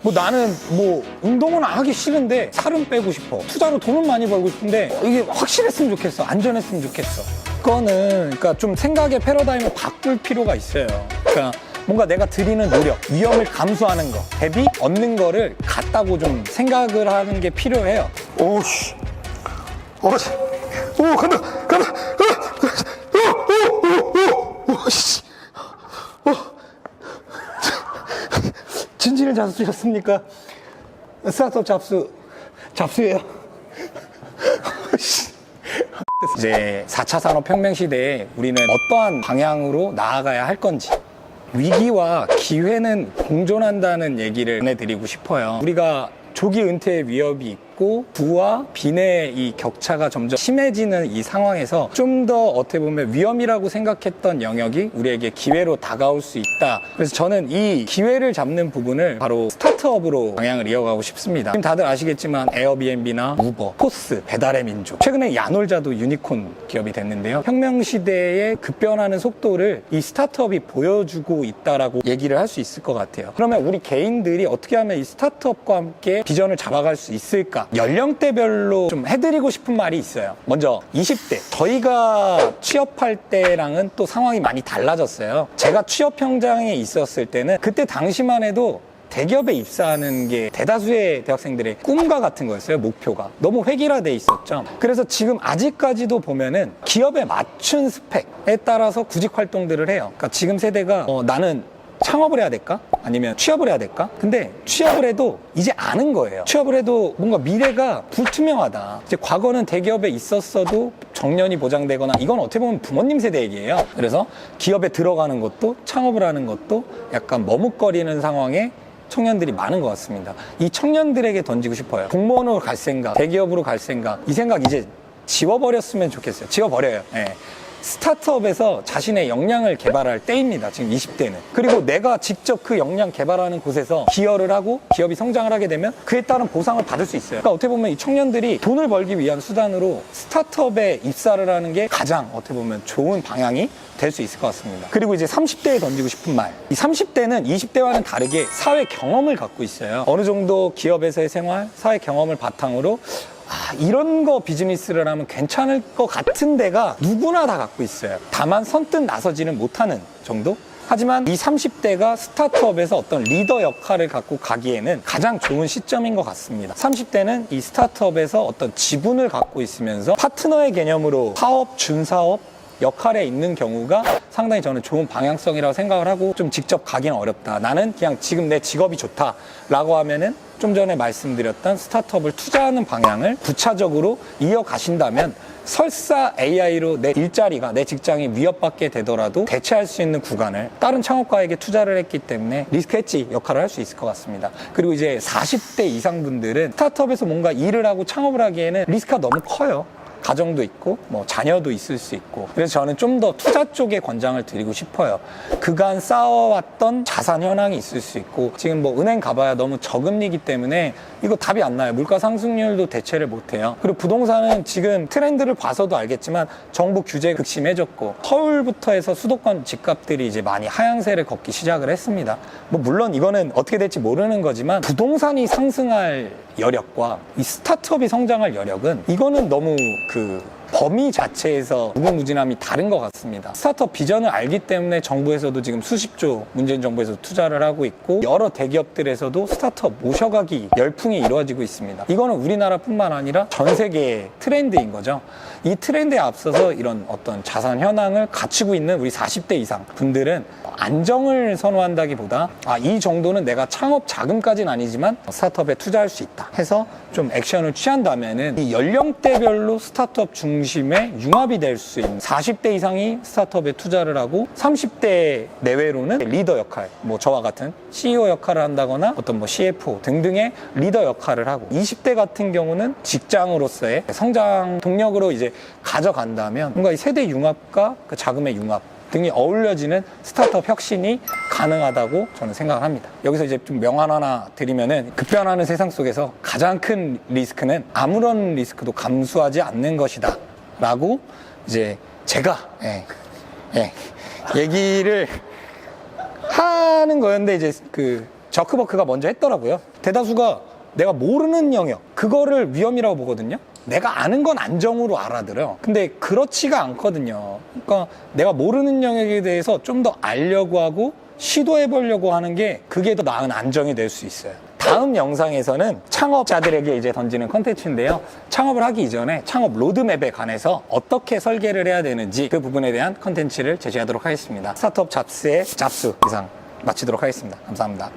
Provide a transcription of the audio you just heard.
뭐 나는 뭐 운동은 하기 싫은데 살은 빼고 싶어. 투자로 돈은 많이 벌고 싶은데 이게 확실했으면 좋겠어. 안전했으면 좋겠어. 그거는 그러니까 좀 생각의 패러다임을 바꿀 필요가 있어요. 그러니까 뭔가 내가 들이는 노력, 위험을 감수하는 거, 대비 얻는 거를 같다고 좀 생각을 하는 게 필요해요. 오씨. 오, 간다. 씨. 진진을 잡수셨습니까? 스타트업 잡수예요. 이제 4차 산업혁명 시대에 우리는 어떠한 방향으로 나아가야 할 건지, 위기와 기회는 공존한다는 얘기를 전해드리고 싶어요. 우리가 조기 은퇴의 위협이 있고 부와 빈의 이 격차가 점점 심해지는 이 상황에서 좀 더 어떻게 보면 위험이라고 생각했던 영역이 우리에게 기회로 다가올 수 있다. 그래서 저는 이 기회를 잡는 부분을 바로 스타트업으로 방향을 이어가고 싶습니다. 지금 다들 아시겠지만 에어비앤비나 우버, 포스, 배달의 민족, 최근에 야놀자도 유니콘 기업이 됐는데요. 혁명 시대의 급변하는 속도를 이 스타트업이 보여주고 있다라고 얘기를 할 수 있을 것 같아요. 그러면 우리 개인들이 어떻게 하면 이 스타트업과 함께 비전을 잡아갈 수 있을까? 연령대별로 좀 해드리고 싶은 말이 있어요. 먼저 20대, 저희가 취업할 때랑은 또 상황이 많이 달라졌어요. 제가 취업 현장에 있었을 때는 그때 당시만 해도 대기업에 입사하는 게 대다수의 대학생들의 꿈과 같은 거였어요. 목표가 너무 획일화돼 있었죠. 그래서 지금 아직까지도 보면은 기업에 맞춘 스펙에 따라서 구직 활동들을 해요. 그러니까 지금 세대가 나는 창업을 해야 될까? 아니면 취업을 해야 될까? 근데 취업을 해도 이제 아는 거예요. 취업을 해도 뭔가 미래가 불투명하다. 이제 과거는 대기업에 있었어도 정년이 보장되거나, 이건 어떻게 보면 부모님 세대 얘기예요. 그래서 기업에 들어가는 것도 창업을 하는 것도 약간 머뭇거리는 상황에 청년들이 많은 것 같습니다. 이 청년들에게 던지고 싶어요. 공무원으로 갈 생각, 대기업으로 갈 생각, 이 생각 이제 지워버렸으면 좋겠어요. 지워버려요. 네. 스타트업에서 자신의 역량을 개발할 때입니다. 지금 20대는. 그리고 내가 직접 그 역량 개발하는 곳에서 기여를 하고 기업이 성장을 하게 되면 그에 따른 보상을 받을 수 있어요. 그러니까 어떻게 보면 이 청년들이 돈을 벌기 위한 수단으로 스타트업에 입사를 하는 게 가장 어떻게 보면 좋은 방향이 될 수 있을 것 같습니다. 그리고 이제 30대에 던지고 싶은 말. 이 30대는 20대와는 다르게 사회 경험을 갖고 있어요. 어느 정도 기업에서의 생활, 사회 경험을 바탕으로 이런 거 비즈니스를 하면 괜찮을 것 같은 데가 누구나 다 갖고 있어요. 다만 선뜻 나서지는 못하는 정도? 하지만 이 30대가 스타트업에서 어떤 리더 역할을 갖고 가기에는 가장 좋은 시점인 것 같습니다. 30대는 이 스타트업에서 어떤 지분을 갖고 있으면서 파트너의 개념으로 사업, 준사업 역할에 있는 경우가 상당히 저는 좋은 방향성이라고 생각을 하고, 좀 직접 가기는 어렵다. 나는 그냥 지금 내 직업이 좋다 라고 하면은 좀 전에 말씀드렸던 스타트업을 투자하는 방향을 부차적으로 이어가신다면 설사 AI로 내 일자리가, 내 직장이 위협받게 되더라도 대체할 수 있는 구간을 다른 창업가에게 투자를 했기 때문에 리스크 헤지 역할을 할 수 있을 것 같습니다. 그리고 이제 40대 이상 분들은 스타트업에서 뭔가 일을 하고 창업을 하기에는 리스크가 너무 커요. 가정도 있고 뭐 자녀도 있을 수 있고. 그래서 저는 좀 더 투자 쪽에 권장을 드리고 싶어요. 그간 쌓아왔던 자산 현황이 있을 수 있고, 지금 뭐 은행 가봐야 너무 저금리이기 때문에 이거 답이 안 나요. 물가 상승률도 대체를 못해요. 그리고 부동산은 지금 트렌드를 봐서도 알겠지만 정부 규제 극심해졌고, 서울부터 해서 수도권 집값들이 이제 많이 하향세를 걷기 시작을 했습니다. 뭐 물론 이거는 어떻게 될지 모르는 거지만 부동산이 상승할 여력과 이 스타트업이 성장할 여력은, 이거는 너무 그 범위 자체에서 무궁무진함이 다른 것 같습니다. 스타트업 비전을 알기 때문에 정부에서도 지금 수십조 문재인 정부에서 투자를 하고 있고, 여러 대기업들에서도 스타트업 모셔가기 열풍이 이루어지고 있습니다. 이거는 우리나라뿐만 아니라 전 세계의 트렌드인 거죠. 이 트렌드에 앞서서 이런 어떤 자산 현황을 갖추고 있는 우리 40대 이상 분들은 안정을 선호한다기보다 이 정도는 내가 창업 자금까지는 아니지만 스타트업에 투자할 수 있다 해서 좀 액션을 취한다면은 이 연령대별로 스타트업 중심의 융합이 될 수 있는 40대 이상이 스타트업에 투자를 하고, 30대 내외로는 리더 역할, 뭐 저와 같은 CEO 역할을 한다거나 어떤 뭐 CFO 등등의 리더 역할을 하고, 20대 같은 경우는 직장으로서의 성장 동력으로 이제 가져간다면 뭔가 이 세대 융합과 그 자금의 융합 등이 어울려지는 스타트업 혁신이 가능하다고 저는 생각을 합니다. 여기서 이제 좀 명언 하나 드리면은, 급변하는 세상 속에서 가장 큰 리스크는 아무런 리스크도 감수하지 않는 것이다 라고 이제 제가 얘기를 하는 거였는데, 이제 그 저크버크가 먼저 했더라고요. 대다수가 내가 모르는 영역, 그거를 위험이라고 보거든요. 내가 아는 건 안정으로 알아들어요. 근데 그렇지가 않거든요. 그러니까 내가 모르는 영역에 대해서 좀 더 알려고 하고 시도해 보려고 하는 게 그게 더 나은 안정이 될 수 있어요. 다음 영상에서는 창업자들에게 이제 던지는 컨텐츠인데요. 창업을 하기 이전에 창업 로드맵에 관해서 어떻게 설계를 해야 되는지 그 부분에 대한 컨텐츠를 제시하도록 하겠습니다. 스타트업 잡스의 잡스 이상 마치도록 하겠습니다. 감사합니다.